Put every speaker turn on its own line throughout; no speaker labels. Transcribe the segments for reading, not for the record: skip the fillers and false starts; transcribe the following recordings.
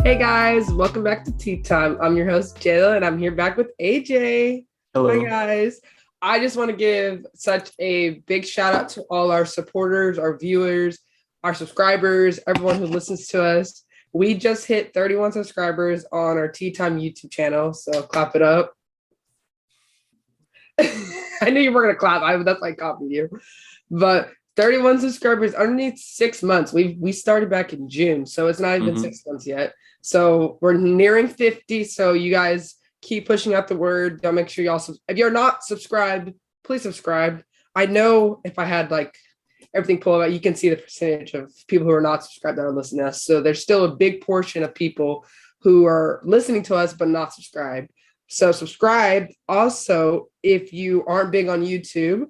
Hey guys, welcome back to Tea Time. I'm your host, Jaelyn, and I'm here back with AJ. Hi
Hello.
guys. I just want to give such a big shout out to all our supporters, our viewers, our subscribers, everyone who listens to us. We just hit 31 subscribers on our Tea Time YouTube channel, so clap it up. I knew you were gonna clap. That's like copying you. But 31 subscribers underneath 6 months. We started back in June, so it's not even
hmm
6 months yet. So we're nearing 50. So you guys keep pushing out the word. Don't make sure y'all if you're not subscribed, please subscribe. I know if I had like everything pulled out, you can see the percentage of people who are not subscribed that are listening to us. So there's still a big portion of people who are listening to us but not subscribed. So subscribe. Also, if you aren't big on YouTube,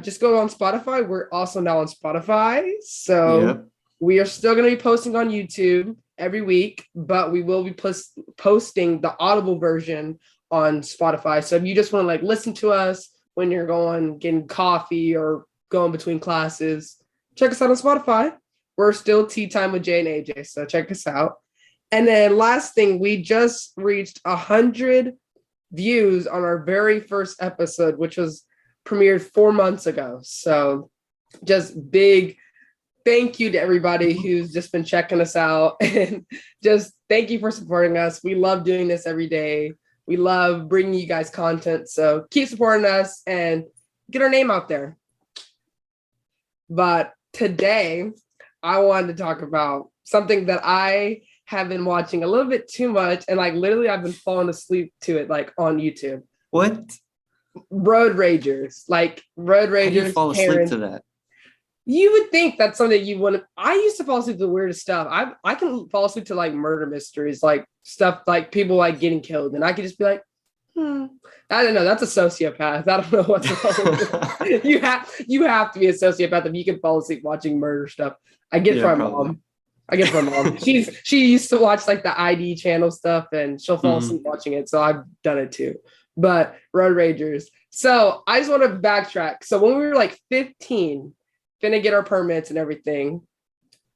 just go on Spotify. We're also now on Spotify. So
Yep.
we are still going to be posting on YouTube every week, but we will be posting the audible version on Spotify. So if you just want to like listen to us when you're going getting coffee or going between classes, check us out on Spotify. We're still Tea Time with Jay and AJ. So check us out. And then last thing, we just reached 100 views on our very first episode, which was premiered 4 months ago. So just big thank you to everybody who's just been checking us out, and just thank you for supporting us. We love doing this every day. We love bringing you guys content. So keep supporting us and get our name out there. But today I wanted to talk about something that I have been watching a little bit too much, and like literally I've been falling asleep to it like on YouTube.
What?
Road Ragers, like Road
How do you
Ragers,
fall asleep
Karen.
to that?
You would think that's something you want to. I used to fall asleep to the weirdest stuff. I can fall asleep to like murder mysteries, like stuff like people like getting killed, and I could just be like, I don't know. That's a sociopath. I don't know what's wrong with you. You have to be a sociopath if you can fall asleep watching murder stuff. I get it
Yeah,
from my
probably.
mom. I get it from my mom. She used to watch like the ID channel stuff, and she'll fall asleep
hmm
watching it. So I've done it too. But Road Ragers. So I just want to backtrack. So when we were like 15, gonna get our permits and everything.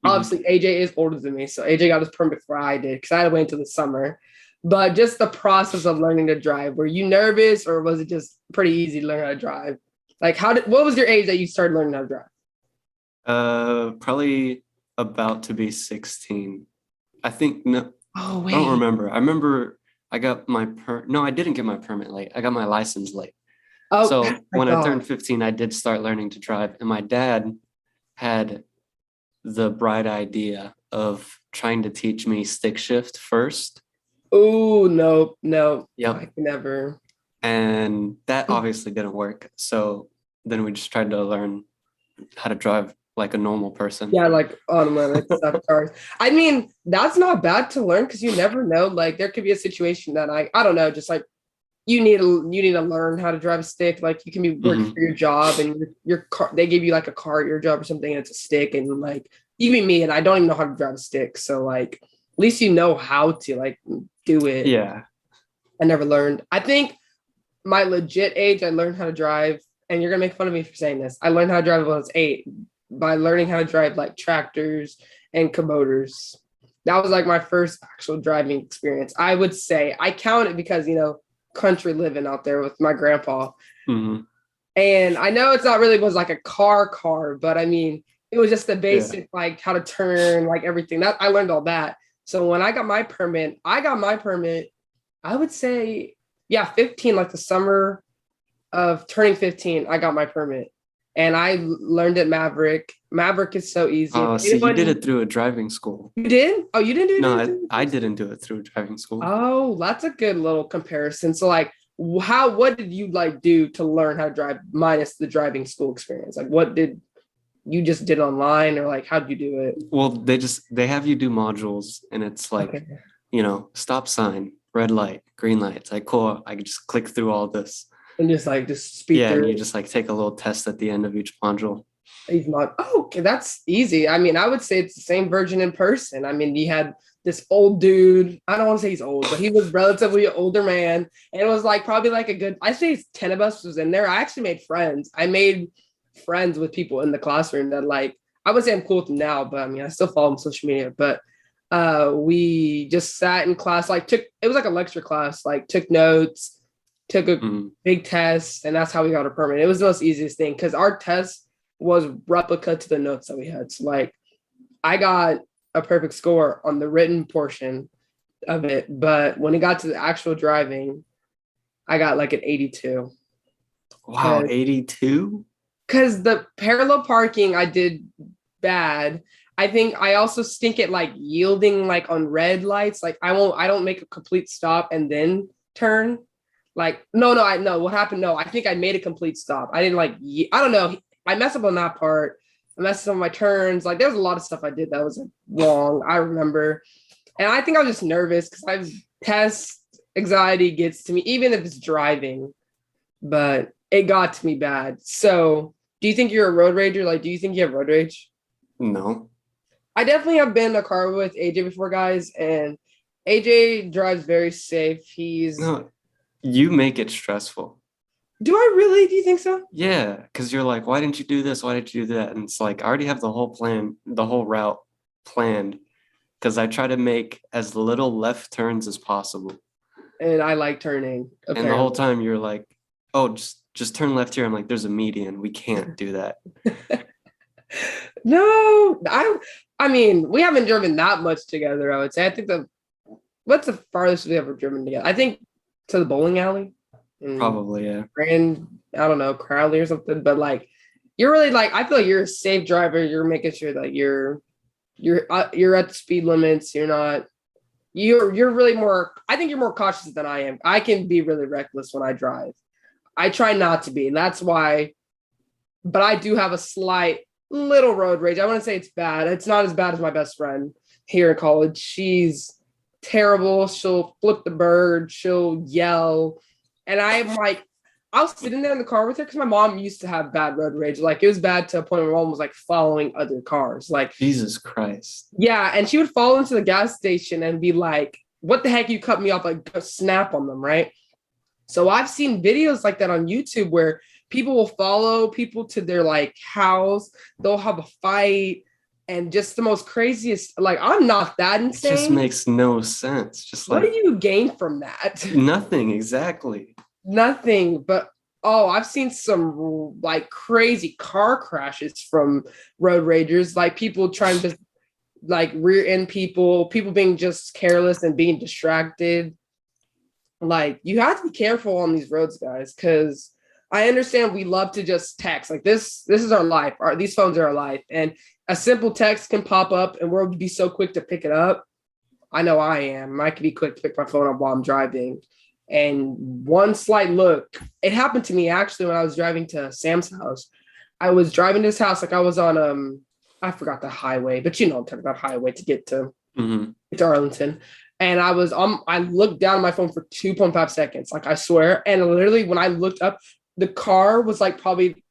hmm
Obviously, AJ is older than me, so AJ got his permit before I did because I had to wait until the summer. But just the process of learning to drive, were you nervous or was it just pretty easy to learn how to drive? Like, what was your age that you started learning how to drive?
Probably about to be 16. I think no,
Oh
I don't
wait.
remember. I remember I got my no, I didn't get my permit late. I got my license late.
Oh,
So
I
when I
thought.
turned 15, I did start learning to drive, and my dad had the bright idea of trying to teach me stick shift first.
Oh no, no, I
Yep.
can never.
And that obviously didn't work. So then we just tried to learn how to drive like a normal person.
Yeah, like automatic stuff cars. I mean, that's not bad to learn because you never know. Like, there could be a situation that I don't know, just like you need to learn how to drive a stick. Like you can be working for
hmm
your job and your car, they give you like a car at your job or something and it's a stick, and like even me, and I don't even know how to drive a stick. So like at least you know how to like do it.
Yeah.
I never learned. I think my legit age I learned how to drive, and you're gonna make fun of me for saying this. I learned how to drive when I was 8 by learning how to drive like tractors and Kuboters. That was like my first actual driving experience. I would say I count it because country living out there with my grandpa.
hmm
And I know it's not really was like a car, but I mean, it was just the
Yeah.
basic like how to turn, like everything. That I learned all that. So when I got my permit, I would say, yeah, 15, like the summer of turning 15, I got my permit. And I learned at Maverick. Maverick is so easy. If
Oh, see, you did
anyone
it through a driving school.
you did? Oh, you didn't do
No,
it?
I didn't do it through a driving school.
Oh, that's a good little comparison. So like what did you like do to learn how to drive minus the driving school experience? Like what did you just did online, or like how did you do it?
Well, they have you do modules and it's like,
Okay.
stop sign, red light, green light. It's like, cool, I can just click through all this.
And just speed
Yeah, and you
through
just like take a little test at the end of each module.
these mod. Oh, okay, that's easy. I mean, I would say it's the same version in person. I mean, you had this old dude. I don't want to say he's old, but he was relatively older man. And it was like probably like a good, I say 10 of us was in there. I actually made friends. I made friends with people in the classroom that like I would say I'm cool with them now, but I mean I still follow them on social media. But We just sat in class, like it was like a lecture class, like took notes, took a big test, and that's how we got a permit. It was the most easiest thing because our test was replica to the notes that we had. So like I got a perfect score on the written portion of it, but when it got to the actual driving, I got like an 82.
Wow, 82?
Because the parallel parking I did bad. I think I also stink at like yielding like on red lights. Like I don't make a complete stop and then turn. Like I know what happened. No, I think I made a complete stop. I didn't like I don't know. I messed up on that part. I messed up on my turns. Like there was a lot of stuff I did that was like, wrong. I remember. And I think I was just nervous because I've test anxiety gets to me, even if it's driving. But it got to me bad. So do you think you're a road rager? Like, do you think you have road rage?
No.
I definitely have been in a car with AJ before, guys, and AJ drives very safe.
No, you make it stressful.
Do I really? Do you think so?
Yeah, because you're like, why didn't you do this? Why didn't you do that? And it's like, I already have the whole plan, the whole route planned, because I try to make as little left turns as possible.
And I like turning.
Apparently. And the whole time you're like, oh, just turn left here. I'm like, there's a median. We can't do that.
No, I mean, we haven't driven that much together, I would say. I think what's the farthest we ever driven together? I think to the bowling alley.
Probably, yeah.
And I don't know, Crowley or something. But like, you're really like, I feel like you're a safe driver. You're making sure that you're at the speed limits. You're really more. I think you're more cautious than I am. I can be really reckless when I drive. I try not to be, and that's why. But I do have a slight little road rage. I wouldn't say it's bad. It's not as bad as my best friend here in college. She's terrible. She'll flip the bird. She'll yell. And I'm like, I was sitting there in the car with her because my mom used to have bad road rage. Like it was bad to a point where my mom was like following other cars. Like
Jesus Christ.
Yeah. And she would fall into the gas station and be like, what the heck, you cut me off, like snap on them, right? So I've seen videos like that on YouTube where people will follow people to their like house. They'll have a fight and just the most craziest. Like I'm not that insane.
It just makes no sense. Just like,
what do you gain from that?
Nothing, exactly.
Nothing. But I've seen some like crazy car crashes from road ragers. Like people trying to like rear end people being just careless and being distracted. Like you have to be careful on these roads, guys, because I understand we love to just text. Like this is our life. These phones are our life. And a simple text can pop up and we'll be so quick to pick it up. I know I am. I can be quick to pick my phone up while I'm driving. And one slight look, it happened to me actually when I was driving to Sam's house. I was driving to his house, like I was on I forgot the highway, but I'm talking about highway to get to Arlington. And I looked down at my phone for 2.5 seconds. Like I swear. And literally when I looked up, the car was like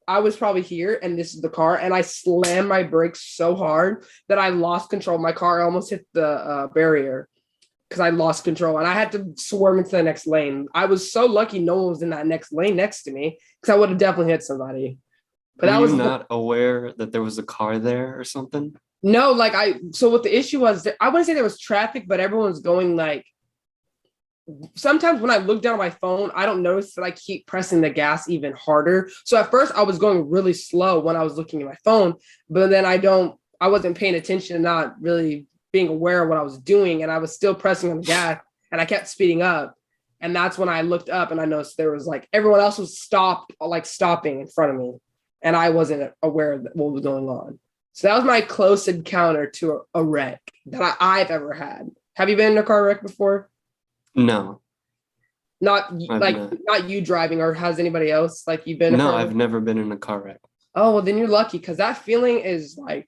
I was probably here and this is the car. And I slammed my brakes so hard that I lost control of my car. I almost hit the barrier because I lost control and I had to swerve into the next lane. I was so lucky no one was in that next lane next to me because I would have definitely hit somebody.
But were you not aware that there was a car there or something?
No, so what the issue was, I wouldn't say there was traffic, but everyone's going like, sometimes when I look down at my phone, I don't notice that I keep pressing the gas even harder. So at first I was going really slow when I was looking at my phone, but then I wasn't paying attention and not really being aware of what I was doing. And I was still pressing on the gas and I kept speeding up. And that's when I looked up and I noticed there was like, everyone else was stopping in front of me. And I wasn't aware of what was going on. So that was my close encounter to a wreck that I've ever had. Have you been in a car wreck before?
No.
Not you driving, or has anybody else like you've been?
No, I've never been in a car wreck.
Oh, well, then you're lucky because that feeling is like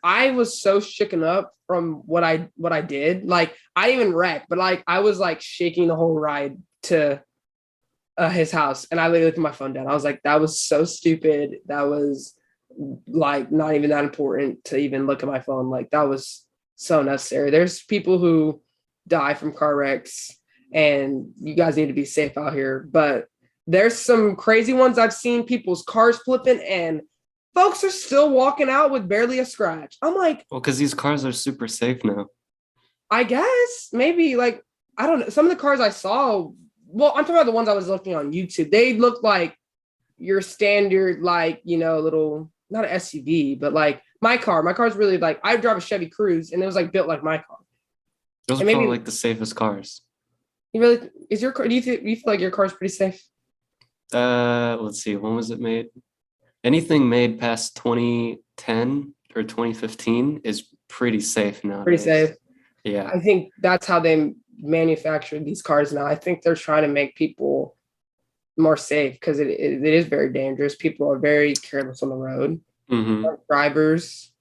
I was so shaken up from what I did. Like I didn't even wreck, but like I was like shaking the whole ride to his house, and I literally put my phone down. I was like, that was so stupid. That was like not even that important to even look at my phone. Like that was so necessary. There's people who die from car wrecks and you guys need to be safe out here, but there's some crazy ones I've seen, people's cars flipping and folks are still walking out with barely a scratch. I'm like,
well, because these cars are super safe now.
I guess maybe like I don't know. Some of the cars I saw, well, I'm talking about the ones I was looking on YouTube. They look like your standard, like, little, not an SUV, but like my car. My car's really like, I drive a Chevy Cruise and it was like built like my car.
Those are
And
probably
maybe
like the safest cars.
you really, is your car, do you feel like your car's pretty safe?
Let's see, when was it made? Anything made past 2010 or 2015 is pretty safe
Pretty
nowadays.
safe.
Yeah.
I think that's how they manufacture these cars now. I think they're trying to make people more safe because it is very dangerous. People are very careless on the road.
Hmm.
Drivers.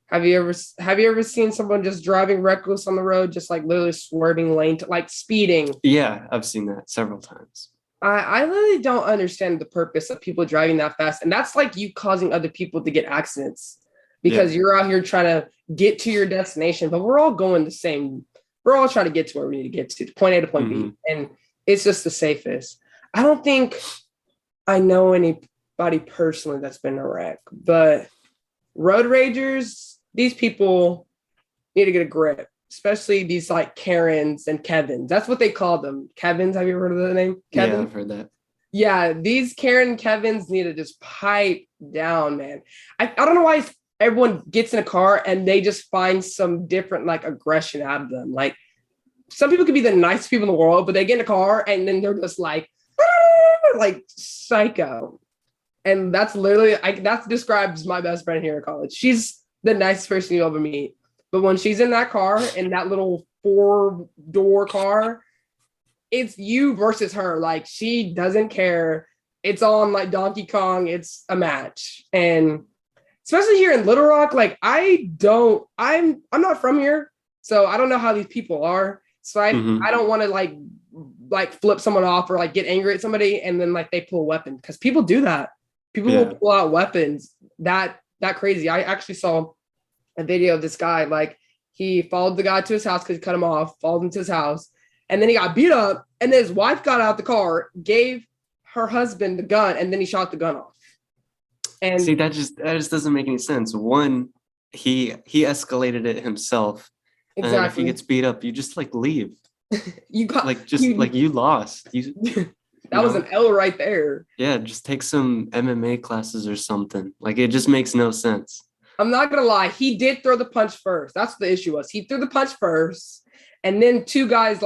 Have you ever seen someone just driving reckless on the road, just like literally swerving lane to like speeding?
Yeah, I've seen that several times.
I really don't understand the purpose of people driving that fast. And that's like you causing other people to get accidents
Yeah.
because you're out here trying to get to your destination, but we're all going the same. We're all trying to get to where we need to get to point A to point
Hmm.
B. And it's just the safest. I don't think I know anybody personally that's been in a wreck, but road ragers, these people need to get a grip, especially these like Karens and Kevins. That's what they call them. Kevins. Have you heard of the name?
Yeah,
Kevin?
I've heard that.
Yeah, these Karen and Kevins need to just pipe down, man. I don't know why everyone gets in a car and they just find some different like aggression out of them. Like some people could be the nicest people in the world, but they get in a car and then they're just like, like psycho. And that's literally that describes my best friend here at college. She's the nicest person you'll ever meet. But when she's in that car, in that little 4-door car, it's you versus her. Like she doesn't care. It's on like Donkey Kong. It's a match. And especially here in Little Rock, like I'm not from here. So I don't know how these people are. So I
Hmm.
don't want to like flip someone off or like get angry at somebody and then like they pull a weapon because people do that. People will
Yeah.
pull out weapons that crazy. I actually saw a video of this guy, like he followed the guy to his house because he cut him off, followed him to his house, and then he got beat up, and then his wife got out the car, gave her husband the gun, and then he shot the gun off.
See,
And
that just doesn't make any sense. One, he escalated it himself, and then if he
exactly,
gets beat up, you just like leave.
you got
Like just
you
like you lost. You
that was an
know?
L right there.
Yeah, just take some MMA classes or something. Like it just makes no sense.
I'm not gonna lie, he did throw the punch first. That's what the issue was. He threw the punch first, and then two guys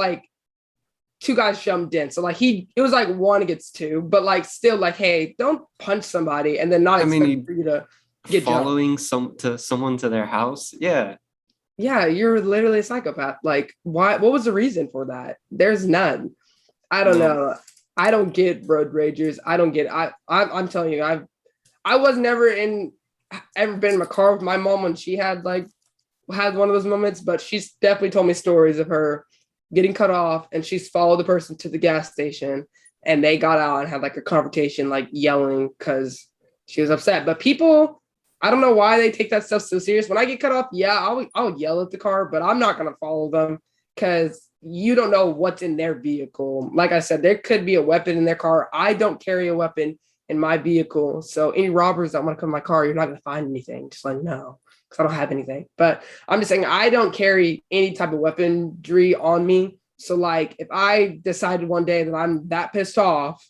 jumped in. So like it was like one against two, but like still like, hey, don't punch somebody and then not
I mean,
expect for you to get jumped.
following someone to their house. Yeah.
Yeah, you're literally a psychopath. Like, why? What was the reason for that? There's none. I don't
No.
know. I don't get road ragers. I don't get. I'm telling you, I was never ever been in a car with my mom when she had one of those moments, but she's definitely told me stories of her getting cut off and she's followed the person to the gas station and they got out and had like a confrontation, like yelling because she was upset. But people, I don't know why they take that stuff so serious. When I get cut off, yeah, I'll yell at the car, but I'm not gonna follow them because you don't know what's in their vehicle. Like I said, there could be a weapon in their car. I don't carry a weapon in my vehicle. So any robbers that want to come in my car, you're not gonna find anything. Just let me know because I don't have anything. But I'm just saying I don't carry any type of weaponry on me. So like if I decided one day that I'm that pissed off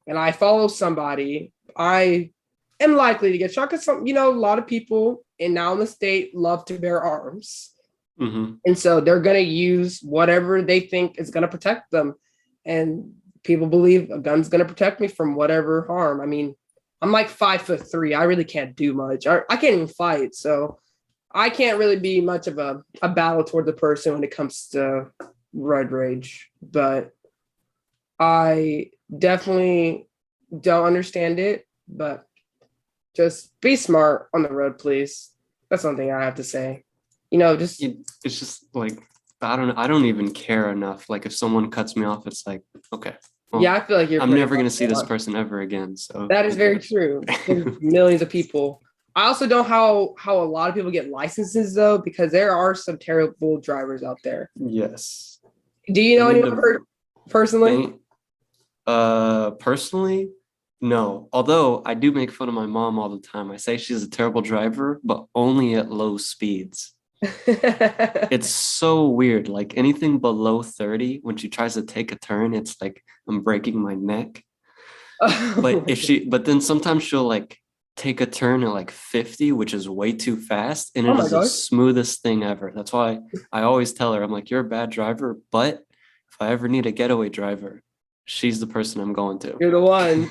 and I follow somebody, I am likely to get shot because a lot of people and now in the state love to bear arms.
Hmm.
And so they're gonna use whatever they think is gonna protect them. And people believe a gun's gonna protect me from whatever harm. I mean, I'm like 5'3". I really can't do much. I can't even fight. So I can't really be much of a battle toward the person when it comes to road rage, but I definitely don't understand it. But just be smart on the road, please. That's one thing I have to say. Just
It's just like I don't even care enough. Like if someone cuts me off, it's like, okay, well,
yeah, I feel like you're
I'm
pretty
never gonna see this
much.
person ever again. So
That is
who
very
cares?
true. There's millions of people. I also know how a lot of people get licenses though, because there are some terrible drivers out there.
Yes.
Do you
They
know
need
anyone
to
personally?
they personally, no. Although I do make fun of my mom all the time. I say she's a terrible driver, but only at low speeds. It's so weird. Like anything below 30, when she tries to take a turn, it's like I'm breaking my neck. But then sometimes she'll like take a turn at like 50, which is way too fast, and
Oh
it
my
is the
gosh.
smoothest thing ever. That's why I always tell her, I'm like, you're a bad driver, but if I ever need a getaway driver, she's the person I'm going to.
You're the one.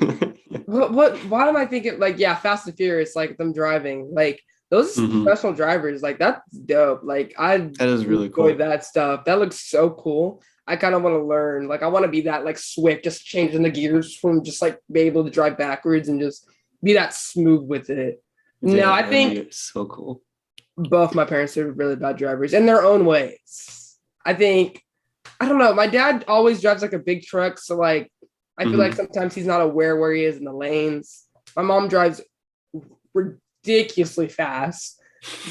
Why am I thinking like, yeah, Fast and Furious, like them driving, like those
Hmm.
professional drivers, like that's dope. Like I
That is really
enjoy
cool.
that stuff. That looks so cool. I kind of want to learn. Like I want to be that like Swift, just changing the gears from just like be able to drive backwards and just be that smooth with it. No,
Yeah,
I
that'd
think
be so cool.
both my parents are really bad drivers in their own ways. I think I don't know. My dad always drives like a big truck, so like I feel like
Hmm.
sometimes he's not aware where he is in the lanes. My mom drives ridiculously fast.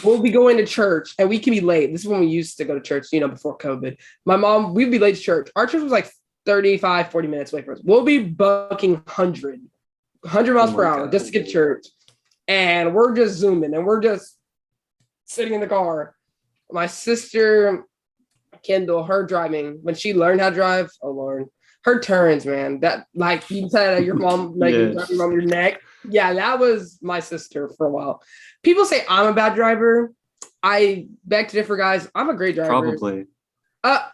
We'll be going to church and we can be late. This is when we used to go to church, before COVID. My mom, we'd be late to church. Our church was like 35, 40 minutes away from us. We'll be bucking 100
Oh
miles per
my
hour
God.
just to get to church. And we're just zooming and we're just sitting in the car. My sister, Kendall, her driving, when she learned how to drive, oh Lord, her turns, man. That like you said that your mom, like you
Yeah,
drive your mom your neck. Yeah, that was my sister for a while. People say I'm a bad driver. I beg to differ, guys. I'm a great driver.
probably.
Uh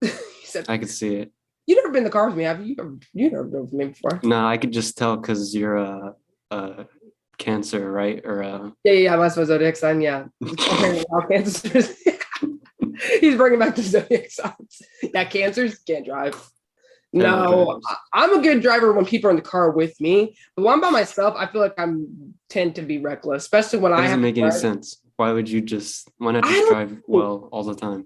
he said,
I could see it.
you never been in the car with me, have you? You never drove with me before.
No, I could just tell because you're a Cancer, right? Or
Yeah, that's my zodiac sign. Yeah. Apparently, all cancers. He's bringing back the zodiac signs. Yeah, cancers can't drive.
terrible
No,
drivers.
I'm a good driver when people are in the car with me. But when I'm by myself, I feel like I'm tend to be reckless, especially when
That
I
doesn't
have to
make any
drive.
sense. Why not
I
just
don't
drive
know.
well all the time?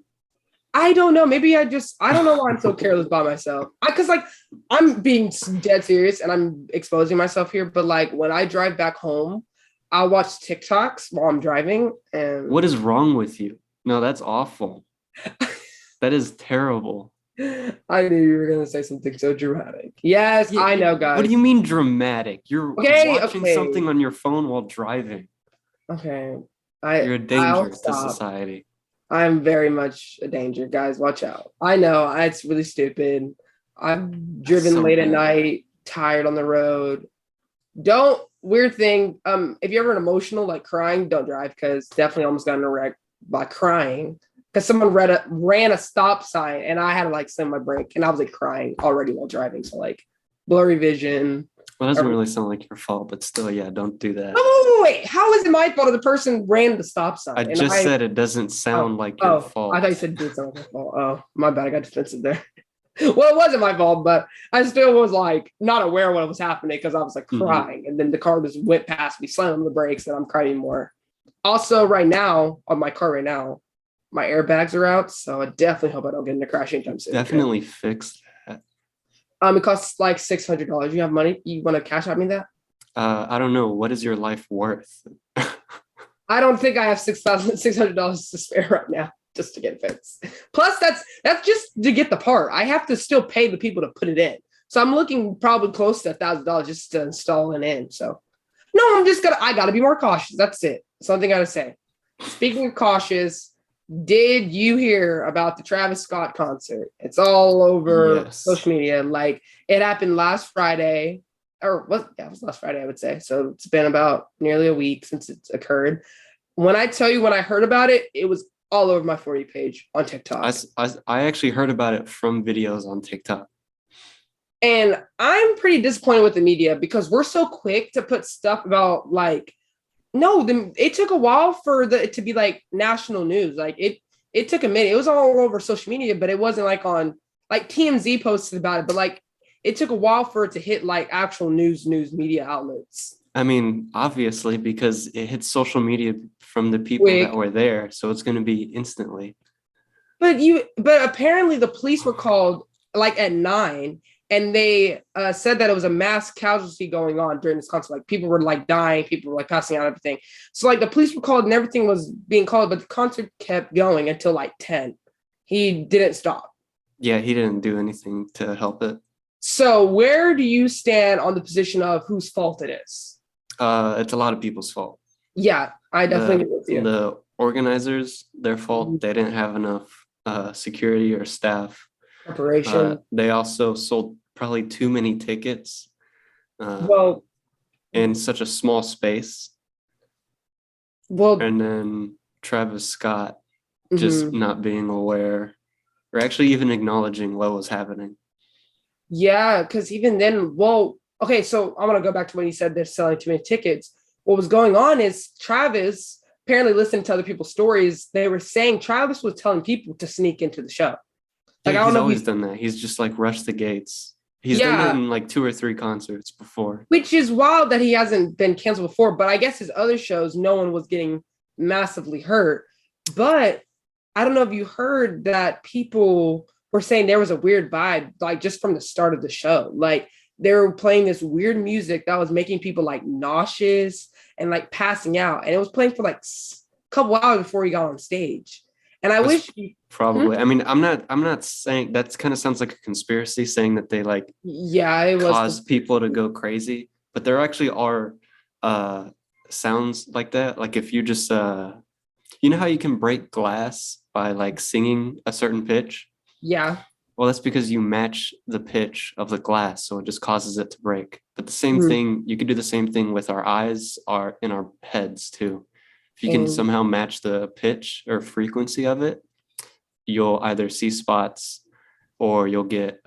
I don't know. Maybe I don't know why I'm so careless by myself. Because like I'm being dead serious and I'm exposing myself here. But like when I drive back home, I'll watch TikToks while I'm driving, and
What is wrong with you? No, that's awful. That is terrible.
I knew you were gonna say something so dramatic. Yes,
Yeah,
I know,
what do you
guys.
mean dramatic? You're
Okay,
watching
okay,
something on your phone while driving.
okay.
You're a
I'll
danger to
stop.
society.
I'm very much a danger, guys. Watch out. I know it's really stupid. I've
That's
driven
so
late at
bad.
night, tired on the road. Don't weird thing. If you're ever emotional, like crying, don't drive because definitely almost got in a wreck by crying because someone ran a stop sign and I had to like slam my brake and I was like crying already while driving. So like blurry vision.
Well, it doesn't really sound like your fault, but still, yeah, don't do that.
Oh wait, how is it my fault if the person ran the stop
I
sign and
just
I?
said it doesn't sound
Oh,
like your
I thought you
fault.
said it did sound like my fault. Oh, my bad. I got defensive there. Well, it wasn't my fault, but I still was like not aware what was happening because I was like
Hmm.
crying, and then the car just went past me, slammed on the brakes, and I'm crying more. Also, right now on my car right now, my airbags are out, so I definitely hope I don't get in a crash anytime soon.
Definitely fix that.
It costs like $600. You have money? You want to cash out me that?
I don't know. What is your life worth?
I don't think I have $600 to spare right now just to get fixed. Plus, that's just to get the part. I have to still pay the people to put it in. So I'm looking probably close to $1,000 just to install it in. So no, I gotta be more cautious. That's it. Something I gotta say. Speaking of cautious, did you hear about the Travis Scott concert? It's all over
Yes.
social media. Like it happened last Friday, or it was last Friday, I would say. So it's been about nearly a week since it's occurred. When I tell you when I heard about it, it was all over my For You page on TikTok.
I actually heard about it from videos on TikTok.
And I'm pretty disappointed with the media because we're so quick to put stuff about like, no, it took a while for it to be like national news. Like it took a minute. It was all over social media, but it wasn't like on like TMZ posted about it, but like it took a while for it to hit like actual news media outlets.
I mean, obviously, because it hits social media from the people that
Quick.
were there, so it's going to be instantly.
But apparently the police were called like at 9 and they said that it was a mass casualty going on during this concert. Like people were like dying, people were like passing out, everything. So like the police were called and everything was being called, but the concert kept going until like 10. He didn't stop.
Yeah, he didn't do anything to help it.
So where do you stand on the position of whose fault it is?
It's a lot of people's fault.
Yeah, I definitely
The
agree with you.
the organizers, their fault. They didn't have enough security or staff.
Preparation.
They also sold probably too many tickets
Well,
in such a small space.
well,
And then Travis Scott just
mhm.
not being aware or actually even acknowledging what was happening.
Yeah, because even then, well, okay, so I'm gonna go back to when you said they're selling too many tickets. What was going on is Travis, apparently listening to other people's stories, they were saying Travis was telling people to sneak into the show.
Yeah,
Like, I don't
he's
know if
always
you,
done that. He's just like rushed the gates. He's done that
yeah,
in like 2 or 3 concerts before.
which is wild that he hasn't been canceled before, but I guess his other shows, no one was getting massively hurt. But I don't know if you heard that people were saying there was a weird vibe, like just from the start of the show. Like they were playing this weird music that was making people like nauseous and like passing out. And it was playing for like a couple hours before he got on stage. And I
That's
wish, hmm?
probably. I mean, I'm not saying that kind of sounds like a conspiracy saying that they like
Yeah, it was.
cause people to go crazy, but there actually are uh sounds like that. Like if you just you know how you can break glass by like singing a certain pitch?
Yeah.
Well, that's because you match the pitch of the glass, so it just causes it to break. But the same
Mhm.
thing, you could do the same thing with our eyes, our in our heads too. If you can
And
somehow match the pitch or frequency of it, you'll either see spots or you'll get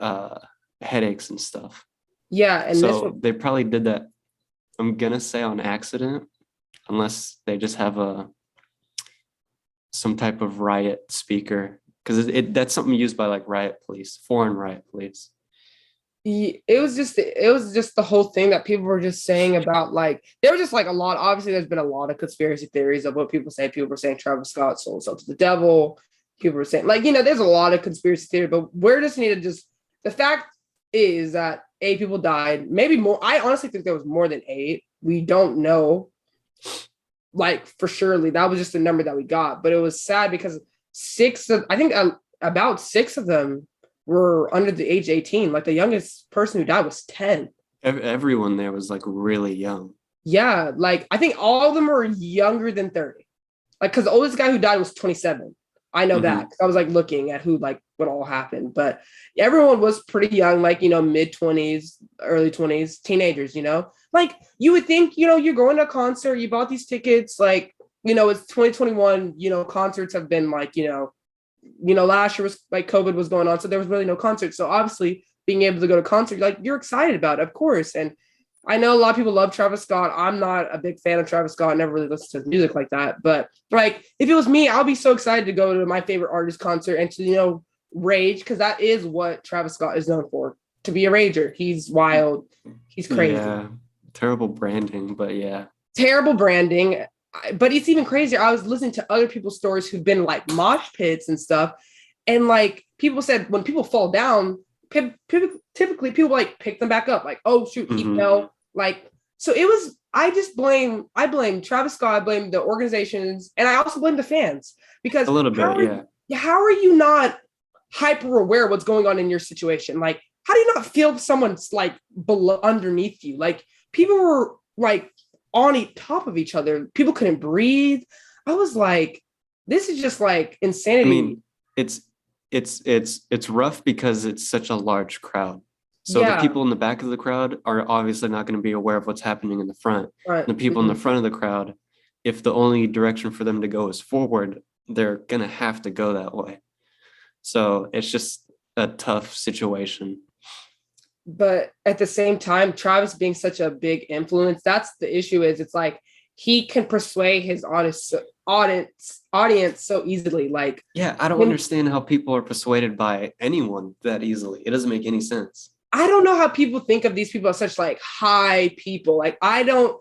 headaches and stuff.
yeah, and this
So
one,
they probably did that, I'm gonna say on accident, unless they just have a some type of riot speaker. Because that's something used by like riot police, foreign riot police.
it was just the whole thing that people were just saying about like there was just like a lot. Obviously, there's been a lot of conspiracy theories of what people say. People were saying Travis Scott sold himself to the devil. People were saying like there's a lot of conspiracy theory, but we're just need to just the fact is that 8 people died, maybe more. I honestly think there was more than 8. We don't know like for surely that was just the number that we got, but it was sad because I think about 6 of them were under the age 18. Like the youngest person who died was 10.
Everyone there was like really young.
Yeah, like I think all of them were younger than 30. Like because the oldest guy who died was 27. I know that
Hmm.
because I was like looking at who like what all happened, but everyone was pretty young, like mid 20s, early 20s, teenagers. Like you would think, you're going to a concert, you bought these tickets, like it's 2021. Concerts have been like last year was like COVID was going on, so there was really no concerts. So obviously, being able to go to concert, like you're excited about it, of course. And I know a lot of people love Travis Scott. I'm not a big fan of Travis Scott. I never really listened to his music like that. But like, if it was me, I'll be so excited to go to my favorite artist concert and to rage because that is what Travis Scott is known for. To be a rager, he's wild, he's crazy,
Yeah, terrible branding, but yeah.
terrible branding. But it's even crazier. I was listening to other people's stories who've been like mosh pits and stuff, and like people said when people fall down, typically people like pick them back up. Like, oh shoot, he
Hmm.
fell. Like, so it was. I blame Travis Scott. I blame the organizations, and I also blame the fans because
A little bit, yeah.
how are you not hyper aware of what's going on in your situation? Like, how do you not feel someone's like below underneath you? Like, people were like on top of each other. People couldn't breathe. I was like, this is just like
I
insanity.
mean, it's it's rough because it's such a large crowd. So the
Yeah.
people in the back of the crowd are obviously not going to be aware of what's happening in the front.
Right.
The people in the
Mhm.
front of the crowd, if the only direction for them to go is forward, they're going to have to go that way. So it's just a tough situation.
But at the same time, Travis being such a big influence, that's the issue. Is it's like he can persuade his audience so easily. Like
Yeah, I don't
when
understand how people are persuaded by anyone that easily. It doesn't make any sense.
I don't know how people think of these people as such like high people. Like I don't.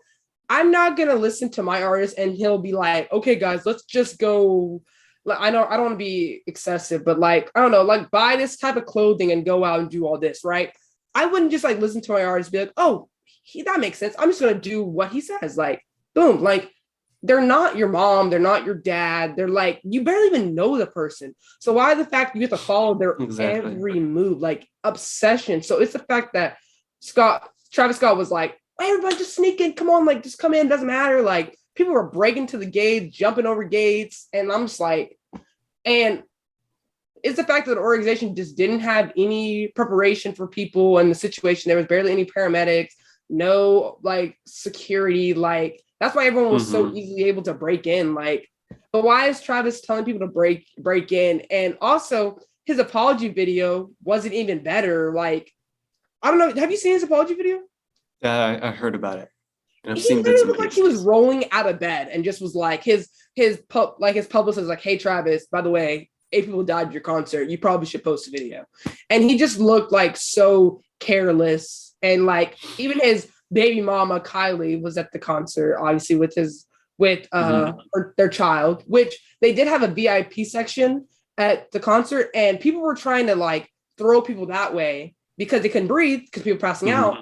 I'm not gonna listen to my artist and he'll be like, okay, guys, let's just go. Like I know I don't want to be excessive, but like I don't know, like buy this type of clothing and go out and do all this, right? I wouldn't just like listen to my artist and be like, oh, that makes sense. I'm just gonna do what he says. Like, boom. Like they're not your mom, they're not your dad. They're like you barely even know the person. So why the fact you have to follow their
Exactly.
every move, like obsession? So it's the fact that Travis Scott was like, hey, everybody just sneak in, come on, like just come in, doesn't matter. Like people were breaking to the gates, jumping over gates. And I'm just like, and it's the fact that the organization just didn't have any preparation for people in the situation. There was barely any paramedics, no like security. Like that's why everyone was so easily able to break in. Like, but why is Travis telling people to break in? And also his apology video wasn't even better. Like, I don't know. Have you seen his apology video?
Yeah, I heard about it. And I've
He
seen bits
literally
and
looked like he
pieces.
was rolling out of bed and just was like his publicist was like, "Hey Travis, by the way, 8 people died at your concert. You probably should post a video." And he just looked like so careless. And like even his baby mama Kylie was at the concert, obviously with their child, which they did have a VIP section at the concert, and people were trying to like throw people that way because they couldn't breathe because people were passing out.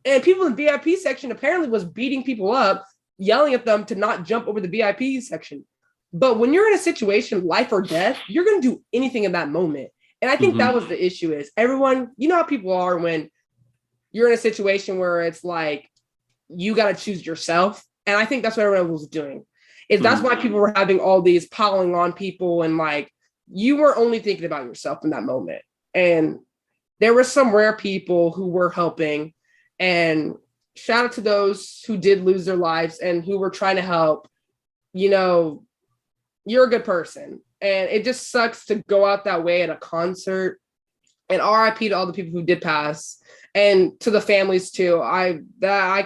And people in the VIP section apparently was beating people up, yelling at them to not jump over the VIP section. But when you're in a situation, life or death, you're going to do anything in that moment. And I think that was the issue is everyone, you know how people are when you're in a situation where it's like, you got to choose yourself. And I think that's what everyone was doing. That's why people were having all these piling on people. And like, you were only thinking about yourself in that moment. And there were some rare people who were helping. And shout out to those who did lose their lives and who were trying to help. You know, you're a good person. And it just sucks to go out that way at a concert. And RIP to all the people who did pass and to the families too. I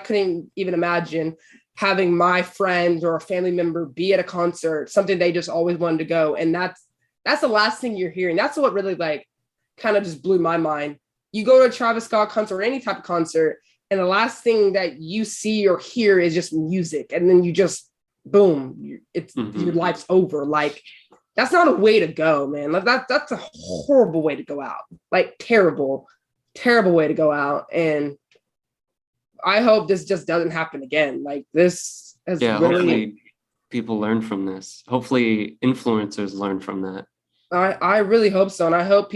couldn't even imagine having my friend or a family member be at a concert, something they just always wanted to go. And that's the last thing you're hearing. That's what really like kind of just blew my mind. You go to a Travis Scott concert or any type of concert, and the last thing that you see or hear is just music. And then you just, boom, your life's over. Like, that's not a way to go, man. Like that's a horrible way to go out. Like terrible, terrible way to go out. And I hope this just doesn't happen again. Like this has
hopefully people learn from this. Hopefully influencers learn from that.
I really hope so. And I hope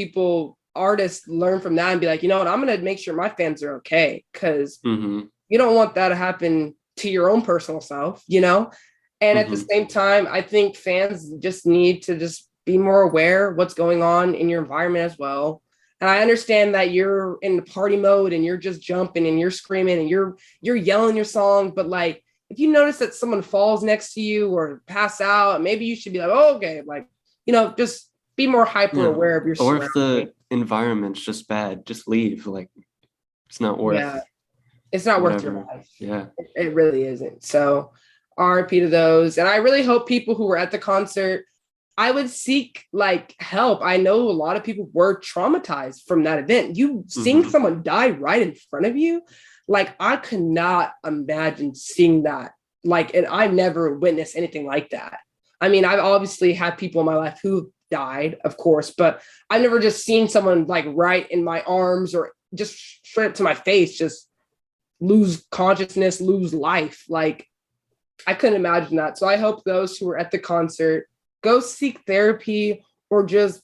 artists learn from that and be like, you know what, I'm going to make sure my fans are okay. Cause you don't want that to happen to your own personal self, you know? And at the same time, I think fans just need to just be more aware of what's going on in your environment as well. And I understand that you're in the party mode and you're just jumping and you're screaming and you're yelling your song. But like, if you notice that someone falls next to you or pass out, maybe you should be like, oh, okay, like, you know, just be more hyper aware of your
surroundings. Or if the environment's just bad, just leave. Like, it's not worth.
Yeah, it's not worth your life.
Yeah,
it really isn't. So RIP to those. And I really hope people who were at the concert, I would seek like help. I know a lot of people were traumatized from that event. You seeing someone die right in front of you, like I could not imagine seeing that. Like, and I've never witnessed anything like that. I mean, I've obviously had people in my life who died, of course, but I've never just seen someone like right in my arms or just straight up to my face, just lose consciousness, lose life. Like, I couldn't imagine that. So I hope those who were at the concert go seek therapy or just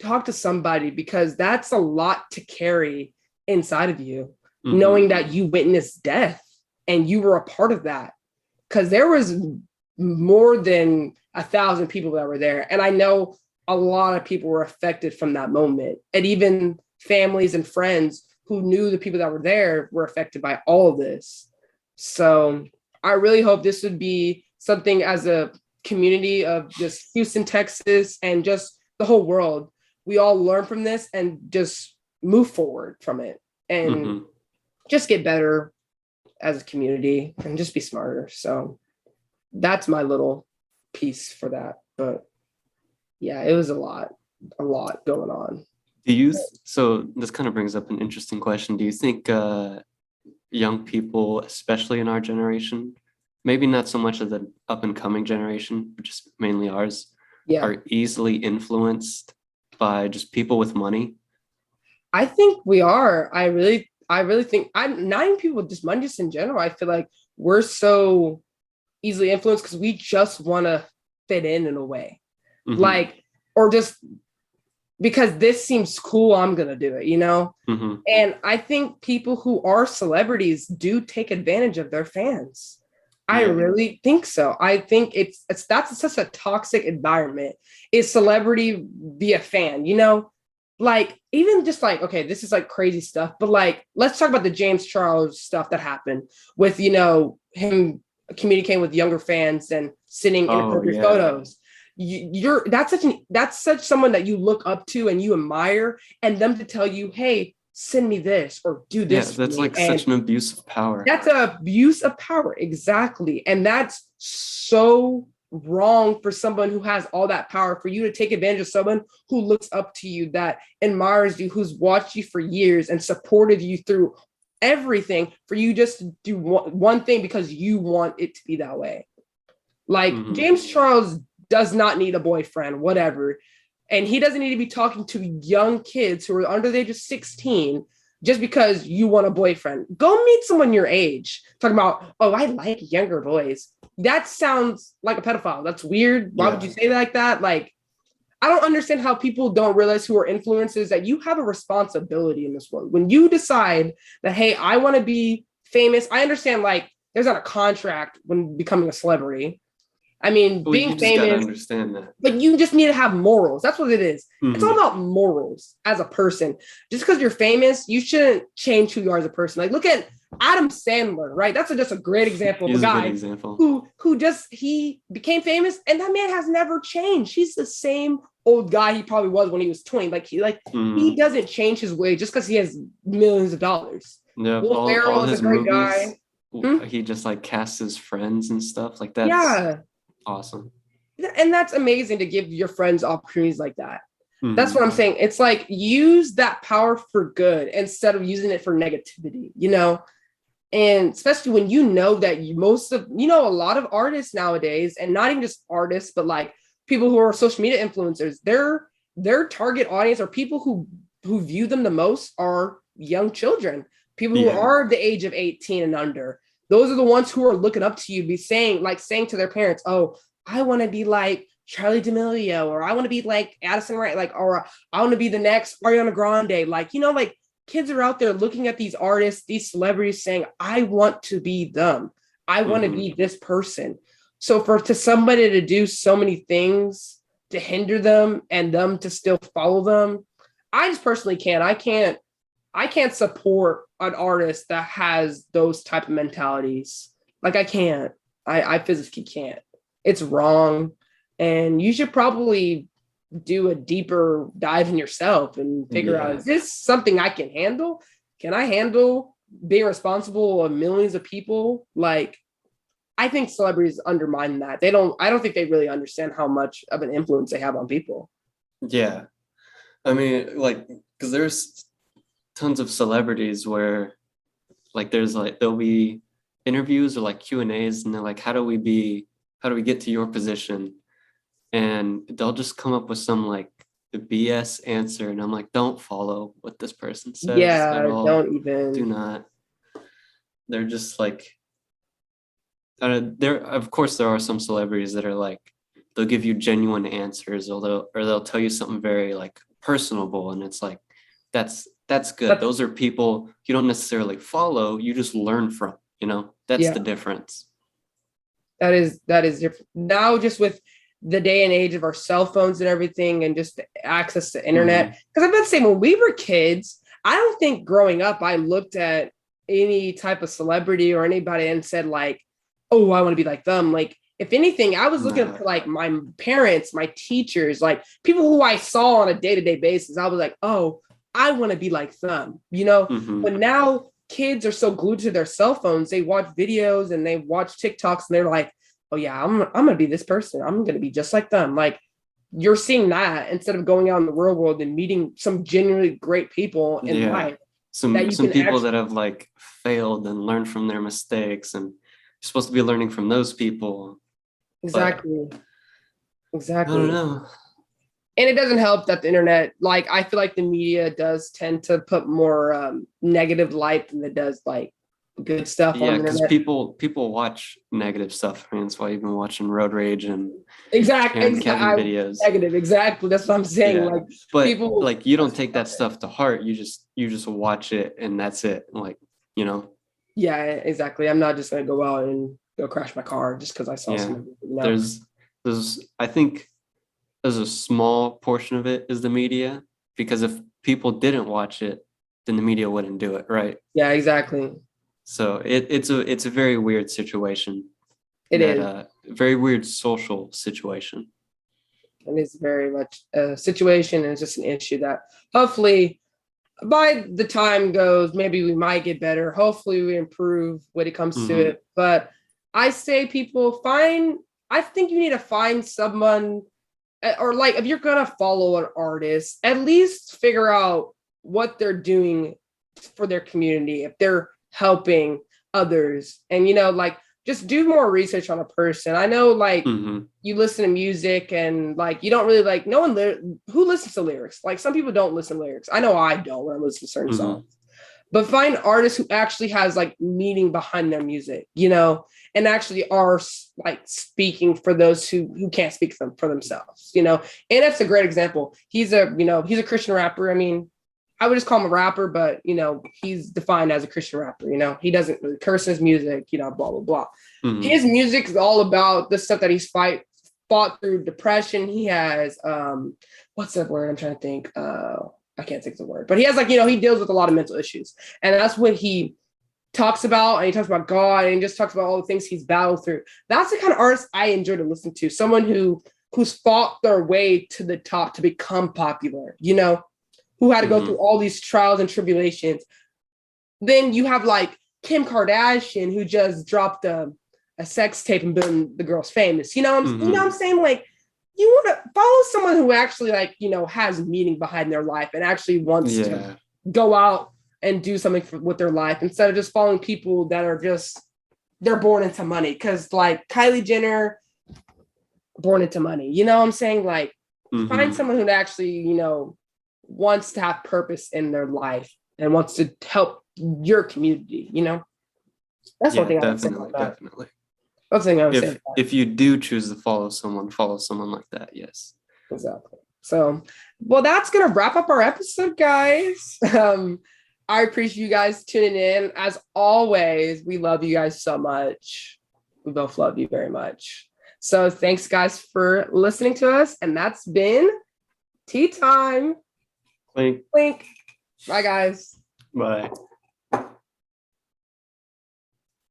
talk to somebody, because that's a lot to carry inside of you, knowing that you witnessed death and you were a part of that. Because there was more than 1,000 people that were there. And I know a lot of people were affected from that moment. And even families and friends who knew the people that were there were affected by all of this. So I really hope this would be something as a community of just Houston, Texas, and just the whole world. We all learn from this and just move forward from it and just get better as a community and just be smarter. So that's my little piece for that. But yeah, it was a lot going on.
So this kind of brings up an interesting question. Do you think young people, especially in our generation, maybe not so much of the up and coming generation, but just mainly ours, are easily influenced by just people with money?
I think we are. I really think I'm not even people with just money, just in general. I feel like we're so easily influenced because we just want to fit in a way, like, or just because this seems cool, I'm going to do it, you know? And I think people who are celebrities do take advantage of their fans. I
Yeah.
really think so. I think that's such a toxic environment. Is celebrity be a fan, Like even just like, okay, this is like crazy stuff, but like let's talk about the James Charles stuff that happened with, him communicating with younger fans and sending
Oh
inappropriate
yeah.
photos. That's such someone that you look up to and you admire, and them to tell you, hey, send me this or do
Yeah,
this for
that's
me.
like
And
such an abuse of power.
that's an abuse of power. Exactly. And that's so wrong for someone who has all that power, for you to take advantage of someone who looks up to you, that admires you, who's watched you for years and supported you through everything, for you just to do one thing because you want it to be that way. Like James Charles does not need a boyfriend, whatever. And he doesn't need to be talking to young kids who are under the age of 16 just because you want a boyfriend. Go meet someone your age. Talking about, oh, I like younger boys. That sounds like a pedophile. That's weird. Why would you say that like that? Like, I don't understand how people don't realize, who are influencers, that you have a responsibility in this world. When you decide that, hey, I want to be famous, I understand like there's not a contract when becoming a celebrity. I mean,
Well,
being
you just gotta
famous,
understand that.
but you just need to have morals. That's what it is. It's all about morals as a person. Just because you're famous, you shouldn't change who you are as a person. Like, look at Adam Sandler, right? That's just a great example of a
He's a good
guy
example.
who just, he became famous, and that man has never changed. He's the same old guy he probably was when he was 20. Like he doesn't change his way just because he has millions of dollars.
Yeah,
Will Ferrell
all
is
his
a great
movies,
guy.
he just like casts his friends and stuff. Like that's
Yeah.
awesome.
And that's amazing to give your friends opportunities like that. That's what I'm saying. It's like, use that power for good instead of using it for negativity, And especially when that a lot of artists nowadays, and not even just artists, but like people who are social media influencers, their target audience, or people who view them the most, are young children, people who are the age of 18 and under. Those are the ones who are looking up to you, saying to their parents, oh, I want to be like Charlie D'Amelio, or I want to be like Addison Rae, or I want to be the next Ariana Grande. Like kids are out there looking at these artists, these celebrities, saying, I want to be them. I want to be this person. So to somebody to do so many things to hinder them and them to still follow them, I just personally can't. I can't support an artist that has those type of mentalities. Like, I can't. I physically can't. It's wrong. And you should probably do a deeper dive in yourself and figure out, is this something I can handle? Can I handle being responsible of millions of people? Like, I think celebrities undermine that. I don't think they really understand how much of an influence they have on people.
Yeah. I mean, like, because there's tons of celebrities where like there's like there'll be interviews or like Q&As, and they're like, how do we get to your position? And they'll just come up with some like the BS answer, and I'm like, don't follow what this person says at all.
Don't even.
Do not. They're just like, there. Of course, there are some celebrities that are like, they'll give you genuine answers, or they'll tell you something very like personable, and it's like, that's good. Those are people you don't necessarily follow, you just learn from. That's the difference.
That is different now, just with the day and age of our cell phones and everything, and just access to internet. Because I'm about to say, when we were kids, I don't think growing up I looked at any type of celebrity or anybody and said like, oh, I want to be like them. Like, if anything, I was looking for like my parents, my teachers, like people who I saw on a day-to-day basis. I was like, oh, I want to be like them, But now kids are so glued to their cell phones, they watch videos and they watch TikToks, and they're like, oh yeah, I'm gonna be this person. I'm gonna be just like them. Like, you're seeing that instead of going out in the real world and meeting some genuinely great people in life.
Some people that have like failed and learned from their mistakes, and you're supposed to be learning from those people.
Exactly.
I don't know.
And it doesn't help that the internet, like, I feel like the media does tend to put more negative light than it does like good stuff on the internet.
Yeah, because people watch negative stuff. I mean, that's why you've been watching Road Rage and
Kevin
videos.
Negative, exactly. That's what I'm saying.
Yeah.
Like,
but
people,
like, you don't take that stuff to heart. You just watch it, and that's it. Like,
Yeah, exactly. I'm not just gonna go out and go crash my car just because I saw
Yeah.
something. You know?
There's I think there's a small portion of it is the media, because if people didn't watch it, then the media wouldn't do it, right?
Yeah, exactly.
So it's a very weird situation.
It is.
Very weird social situation.
And it's very much a situation, and it's just an issue that hopefully by the time goes, maybe we might get better. Hopefully we improve when it comes to it. But I say I think you need to find someone, or like if you're gonna follow an artist, at least figure out what they're doing for their community, if they're helping others, and like just do more research on a person. I know, like you listen to music and like you don't really like no one who listens to lyrics. Like some people don't listen to lyrics. I know I don't when I listen to certain songs. But find artists who actually has like meaning behind their music, and actually are like speaking for those who can't speak for themselves, And that's a great example. He's a Christian rapper. I mean, I would just call him a rapper, but he's defined as a Christian rapper. He doesn't really curse in his music, blah blah blah. His music is all about the stuff that he's fought through depression. He has what's that word I'm trying to think? I can't think of the word, but he has he deals with a lot of mental issues, and that's what he talks about. And he talks about God, and he just talks about all the things he's battled through. That's the kind of artist I enjoy to listen to. Someone who's fought their way to the top to become popular. Who had to go through all these trials and tribulations. Then you have like Kim Kardashian, who just dropped a sex tape and boom, the girl's famous. You know what I'm saying? Like, you want to follow someone who actually has meaning behind their life and actually wants to go out and do something with their life, instead of just following people that are they're born into money. Because like Kylie Jenner, born into money. You know what I'm saying? Like, find someone who actually, wants to have purpose in their life and wants to help your community, That's one thing I would say about that.
Definitely.
That's the thing I would say.
If you do choose to follow someone like that, yes.
Exactly. So, well, that's going to wrap up our episode, guys. I appreciate you guys tuning in. As always, we love you guys so much. We both love you very much. So thanks, guys, for listening to us. And that's been Tea Time.
Clink.
Clink. Bye, guys.
Bye.